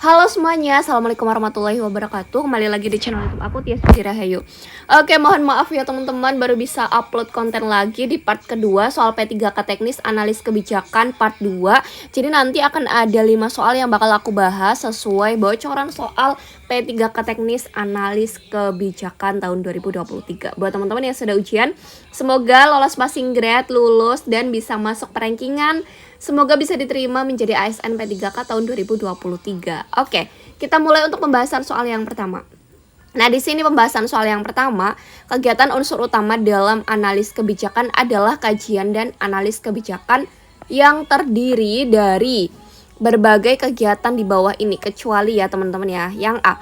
Halo semuanya, Assalamualaikum warahmatullahi wabarakatuh. Kembali lagi di channel YouTube aku, Tias Putri Rahayu. Oke, mohon maaf ya teman-teman, baru bisa upload konten lagi di part kedua soal P3K teknis analis kebijakan part 2. Jadi nanti akan ada 5 soal yang bakal aku bahas sesuai bocoran soal P3K teknis analis kebijakan tahun 2023. Buat teman-teman yang sudah ujian, semoga lolos passing grade, lulus dan bisa masuk rankingan. Semoga bisa diterima menjadi ASN P3K tahun 2023. Oke, kita mulai untuk pembahasan soal yang pertama. Nah, di sini pembahasan soal yang pertama, kegiatan unsur utama dalam analis kebijakan adalah kajian dan analis kebijakan yang terdiri dari berbagai kegiatan di bawah ini, kecuali ya teman-teman ya. Yang A,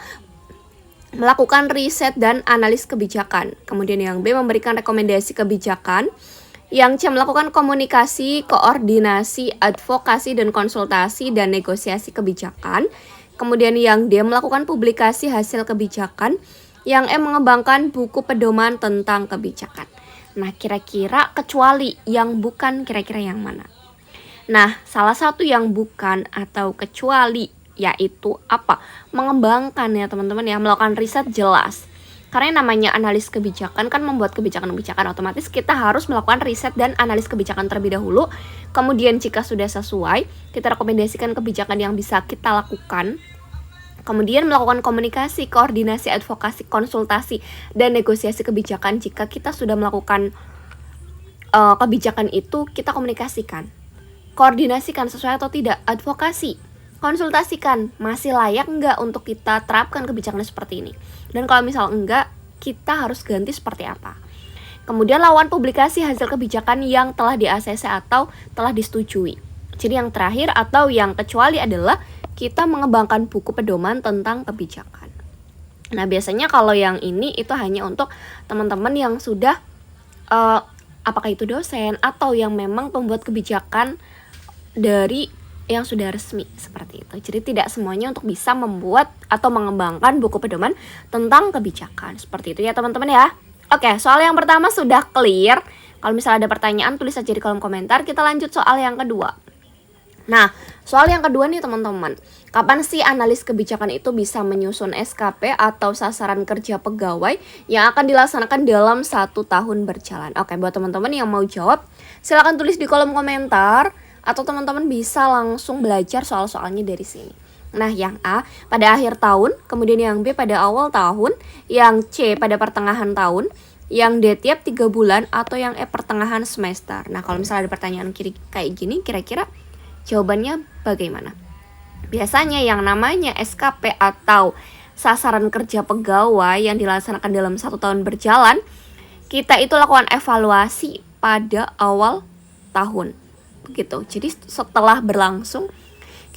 melakukan riset dan analis kebijakan. Kemudian yang B, memberikan rekomendasi kebijakan. Yang C, melakukan komunikasi, koordinasi, advokasi, dan konsultasi dan negosiasi kebijakan. Kemudian yang D, melakukan publikasi hasil kebijakan. Yang E, mengembangkan buku pedoman tentang kebijakan. Nah, kira-kira kecuali yang bukan kira-kira yang mana? Nah, salah satu yang bukan atau kecuali yaitu apa? Mengembangkan ya teman-teman ya, melakukan riset jelas. Karena namanya analis kebijakan kan membuat kebijakan-kebijakan, otomatis kita harus melakukan riset dan analis kebijakan terlebih dahulu. Kemudian jika sudah sesuai, kita rekomendasikan kebijakan yang bisa kita lakukan. Kemudian melakukan komunikasi, koordinasi, advokasi, konsultasi, dan negosiasi kebijakan. Jika kita sudah melakukan kebijakan itu, kita komunikasikan. Koordinasikan sesuai atau tidak, advokasi, konsultasikan masih layak enggak untuk kita terapkan kebijakan seperti ini. Dan kalau misal enggak, kita harus ganti seperti apa. Kemudian lawan publikasi hasil kebijakan yang telah di-ACC atau telah disetujui. Jadi yang terakhir atau yang kecuali adalah kita mengembangkan buku pedoman tentang kebijakan. Nah, biasanya kalau yang ini itu hanya untuk teman-teman yang sudah apakah itu dosen atau yang memang pembuat kebijakan dari yang sudah resmi seperti itu. Jadi tidak semuanya untuk bisa membuat atau mengembangkan buku pedoman tentang kebijakan. Seperti itu ya teman-teman ya. Oke, soal yang pertama sudah clear. Kalau misalnya ada pertanyaan tulis aja di kolom komentar. Kita lanjut soal yang kedua. Nah, soal yang kedua nih teman-teman. Kapan sih analis kebijakan itu bisa menyusun SKP atau sasaran kerja pegawai yang akan dilaksanakan dalam 1 tahun berjalan? Oke, buat teman-teman yang mau jawab, silakan tulis di kolom komentar. Atau teman-teman bisa langsung belajar soal-soalnya dari sini. Nah, yang A pada akhir tahun, kemudian yang B pada awal tahun, yang C pada pertengahan tahun, yang D tiap 3 bulan, atau yang E pertengahan semester. Nah, kalau misalnya ada pertanyaan kayak gini, kira-kira jawabannya bagaimana? Biasanya yang namanya SKP atau sasaran kerja pegawai yang dilaksanakan dalam 1 tahun berjalan, kita itu lakukan evaluasi pada awal tahun. Gitu. Jadi setelah berlangsung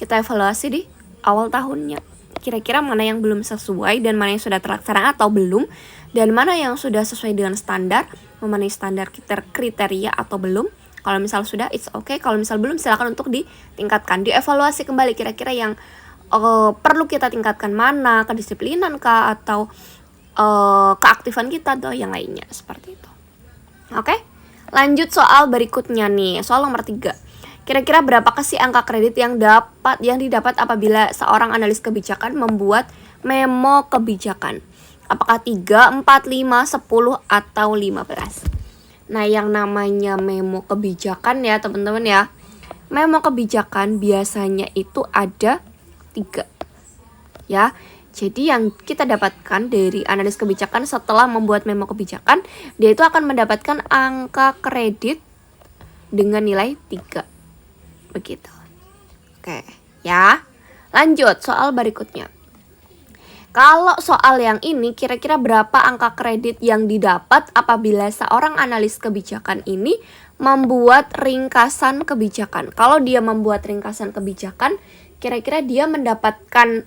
kita evaluasi di awal tahunnya. Kira-kira mana yang belum sesuai dan mana yang sudah terlaksana atau belum, dan mana yang sudah sesuai dengan standar, memenuhi standar kriteria atau belum. Kalau misal sudah, it's okay. Kalau misal belum, silakan untuk ditingkatkan, dievaluasi kembali kira-kira yang perlu kita tingkatkan mana, kedisiplinan kah atau keaktifan kita atau yang lainnya seperti itu. Oke? Lanjut soal berikutnya nih, soal nomor 3. Kira-kira berapakah sih angka kredit yang didapat apabila seorang analis kebijakan membuat memo kebijakan? Apakah 3, 4, 5, 10, atau 15? Nah, yang namanya memo kebijakan ya teman-teman ya. Memo kebijakan biasanya itu ada 3. Ya. Jadi yang kita dapatkan dari analis kebijakan setelah membuat memo kebijakan, dia itu akan mendapatkan angka kredit dengan nilai 3. Begitu. Oke, ya. Lanjut soal berikutnya. Kalau soal yang ini, kira-kira berapa angka kredit yang didapat apabila seorang analis kebijakan ini membuat ringkasan kebijakan? Kalau dia membuat ringkasan kebijakan, kira-kira dia mendapatkan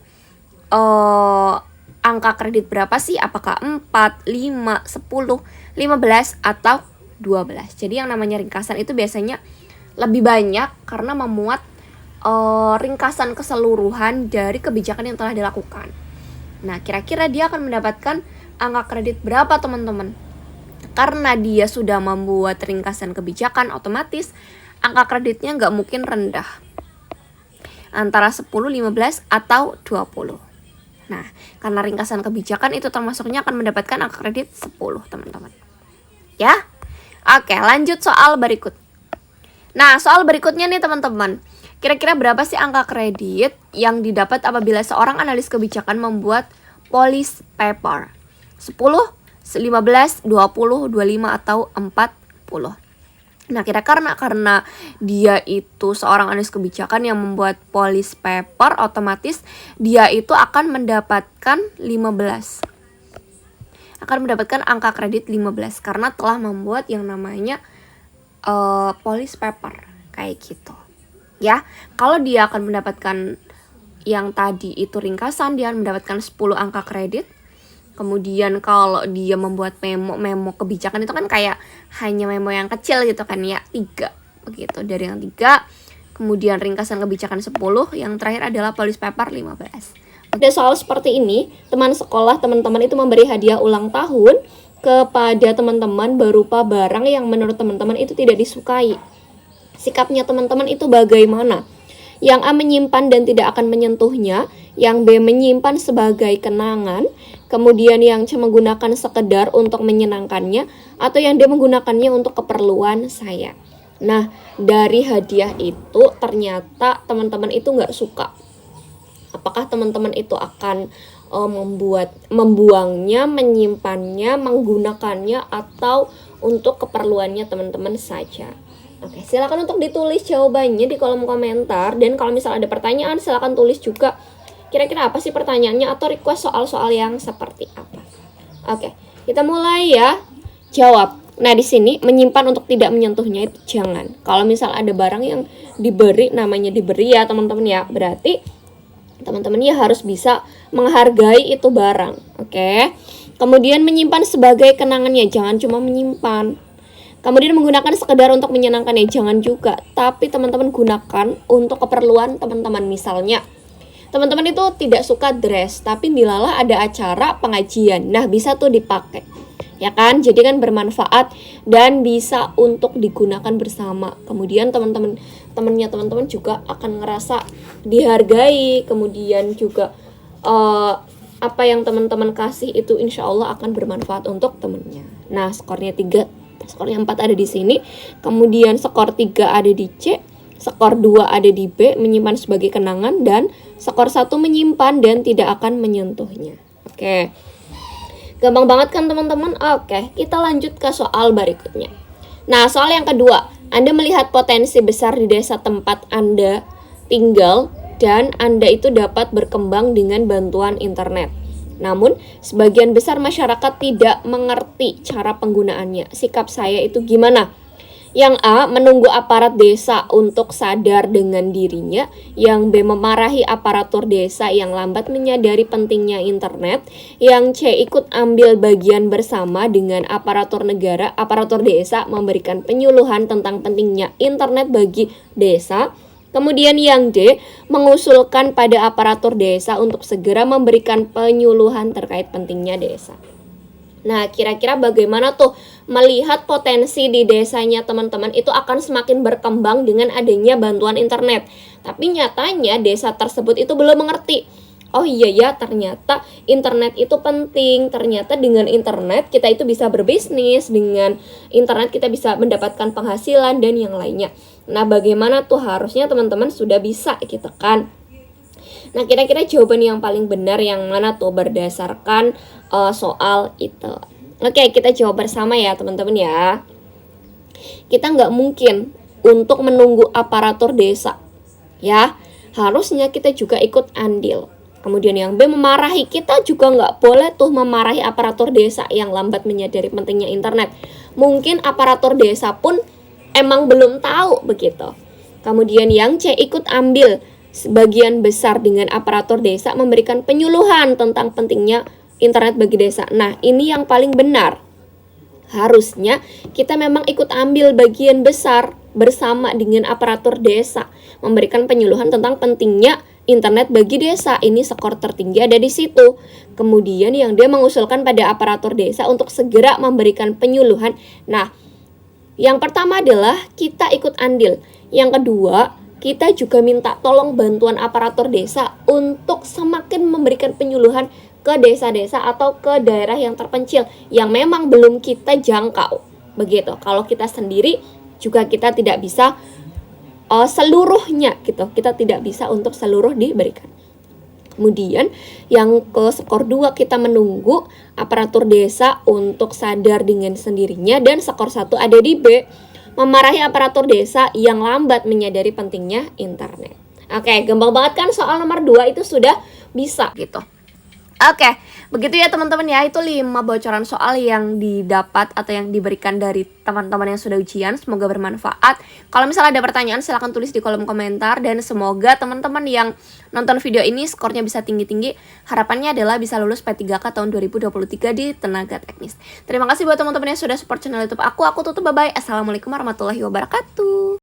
angka kredit berapa sih? Apakah 4, 5, 10, 15, atau 12? Jadi yang namanya ringkasan itu biasanya lebih banyak karena memuat ringkasan keseluruhan dari kebijakan yang telah dilakukan. Nah, kira-kira dia akan mendapatkan angka kredit berapa teman-teman? Karena dia sudah membuat ringkasan kebijakan, otomatis angka kreditnya nggak mungkin rendah. antara 10, 15, atau 20. Nah, karena ringkasan kebijakan itu termasuknya akan mendapatkan angka kredit 10, teman-teman. Ya? Oke, lanjut soal berikut. Nah, soal berikutnya nih teman-teman. Kira-kira berapa sih angka kredit yang didapat apabila seorang analis kebijakan membuat policy paper? 10, 15, 20, 25, atau 40? Nah, karena dia itu seorang analis kebijakan yang membuat policy paper, otomatis dia itu akan mendapatkan 15. Akan mendapatkan angka kredit 15 karena telah membuat yang namanya policy paper kayak gitu. Ya, kalau dia akan mendapatkan yang tadi itu ringkasan, dia akan mendapatkan 10 angka kredit. Kemudian kalau dia membuat memo kebijakan itu kan kayak hanya memo yang kecil gitu kan ya, 3 begitu. Dari yang 3, kemudian ringkasan kebijakan 10, yang terakhir adalah policy paper 15. Ada soal seperti ini, teman sekolah teman-teman itu memberi hadiah ulang tahun kepada teman-teman berupa barang yang menurut teman-teman itu tidak disukai. Sikapnya teman-teman itu bagaimana? Yang A menyimpan dan tidak akan menyentuhnya, yang B menyimpan sebagai kenangan, kemudian yang C menggunakan sekedar untuk menyenangkannya, atau yang D menggunakannya untuk keperluan saya. Nah, dari hadiah itu ternyata teman-teman itu nggak suka. Apakah teman-teman itu akan membuangnya, menyimpannya, menggunakannya, atau untuk keperluannya teman-teman saja? Oke, silakan untuk ditulis jawabannya di kolom komentar. Dan kalau misalnya ada pertanyaan, silakan tulis juga kira-kira apa sih pertanyaannya atau request soal-soal yang seperti apa. Oke, kita mulai ya. Jawab. Nah, di sini menyimpan untuk tidak menyentuhnya itu jangan. Kalau misal ada barang yang diberi, namanya diberi ya teman-teman ya, berarti teman-teman ya harus bisa menghargai itu barang. Oke. Kemudian menyimpan sebagai kenangannya, jangan cuma menyimpan. Kemudian menggunakan sekedar untuk menyenangkan ya, jangan juga. Tapi teman-teman gunakan untuk keperluan teman-teman. Misalnya, teman-teman itu tidak suka dress, tapi dilala ada acara pengajian. Nah, bisa tuh dipakai. Ya kan? Jadi kan bermanfaat dan bisa untuk digunakan bersama. Kemudian teman-teman juga akan ngerasa dihargai. Kemudian juga apa yang teman-teman kasih itu insya Allah akan bermanfaat untuk temennya. Nah, skornya 3. Skornya 4 ada di sini, kemudian skor 3 ada di C, skor 2 ada di B, menyimpan sebagai kenangan, dan skor 1 menyimpan dan tidak akan menyentuhnya. Oke, gampang banget kan teman-teman? Oke, kita lanjut ke soal berikutnya. Nah, soal yang kedua, Anda melihat potensi besar di desa tempat Anda tinggal dan Anda itu dapat berkembang dengan bantuan internet. Namun, sebagian besar masyarakat tidak mengerti cara penggunaannya. Sikap saya itu gimana? Yang A, menunggu aparat desa untuk sadar dengan dirinya. Yang B, memarahi aparatur desa yang lambat menyadari pentingnya internet. Yang C, ikut ambil bagian bersama dengan aparatur negara, aparatur desa, memberikan penyuluhan tentang pentingnya internet bagi desa. Kemudian yang D, mengusulkan pada aparatur desa untuk segera memberikan penyuluhan terkait pentingnya desa. Nah, kira-kira bagaimana tuh melihat potensi di desanya teman-teman itu akan semakin berkembang dengan adanya bantuan internet. Tapi nyatanya desa tersebut itu belum mengerti. Oh iya ya, ternyata internet itu penting. Ternyata dengan internet kita itu bisa berbisnis, dengan internet kita bisa mendapatkan penghasilan dan yang lainnya. Nah, bagaimana tuh harusnya teman-teman sudah bisa gitu kan. Nah, kira-kira jawaban yang paling benar yang mana tuh berdasarkan soal itu. Oke, kita jawab bersama ya teman-teman ya. Kita nggak mungkin untuk menunggu aparatur desa. Ya, harusnya kita juga ikut andil. Kemudian yang B, memarahi. Kita juga nggak boleh tuh memarahi aparatur desa yang lambat menyadari pentingnya internet. Mungkin aparatur desa pun emang belum tahu begitu. Kemudian yang C, ikut ambil sebagian besar dengan aparatur desa memberikan penyuluhan tentang pentingnya internet bagi desa. Nah, ini yang paling benar. Harusnya kita memang ikut ambil bagian besar bersama dengan aparatur desa memberikan penyuluhan tentang pentingnya internet bagi desa. Ini skor tertinggi ada di situ. Kemudian yang dia mengusulkan pada aparatur desa untuk segera memberikan penyuluhan. Nah, yang pertama adalah kita ikut andil. Yang kedua, kita juga minta tolong bantuan aparatur desa untuk semakin memberikan penyuluhan ke desa-desa atau ke daerah yang terpencil yang memang belum kita jangkau. Begitu. Kalau kita sendiri juga kita tidak bisa seluruhnya gitu. Kita tidak bisa untuk seluruh diberikan. Kemudian yang ke skor 2 kita menunggu aparatur desa untuk sadar dengan sendirinya, dan skor 1 ada di B, memarahi aparatur desa yang lambat menyadari pentingnya internet. Oke, gampang banget kan soal nomor 2 itu sudah bisa gitu. Oke, begitu ya teman-teman ya, itu 5 bocoran soal yang didapat atau yang diberikan dari teman-teman yang sudah ujian. Semoga bermanfaat. Kalau misalnya ada pertanyaan silahkan tulis di kolom komentar, dan semoga teman-teman yang nonton video ini skornya bisa tinggi-tinggi. Harapannya adalah bisa lulus P3K tahun 2023 di tenaga teknis. Terima kasih buat teman-teman yang sudah support channel YouTube aku tutup, bye-bye. Assalamualaikum warahmatullahi wabarakatuh.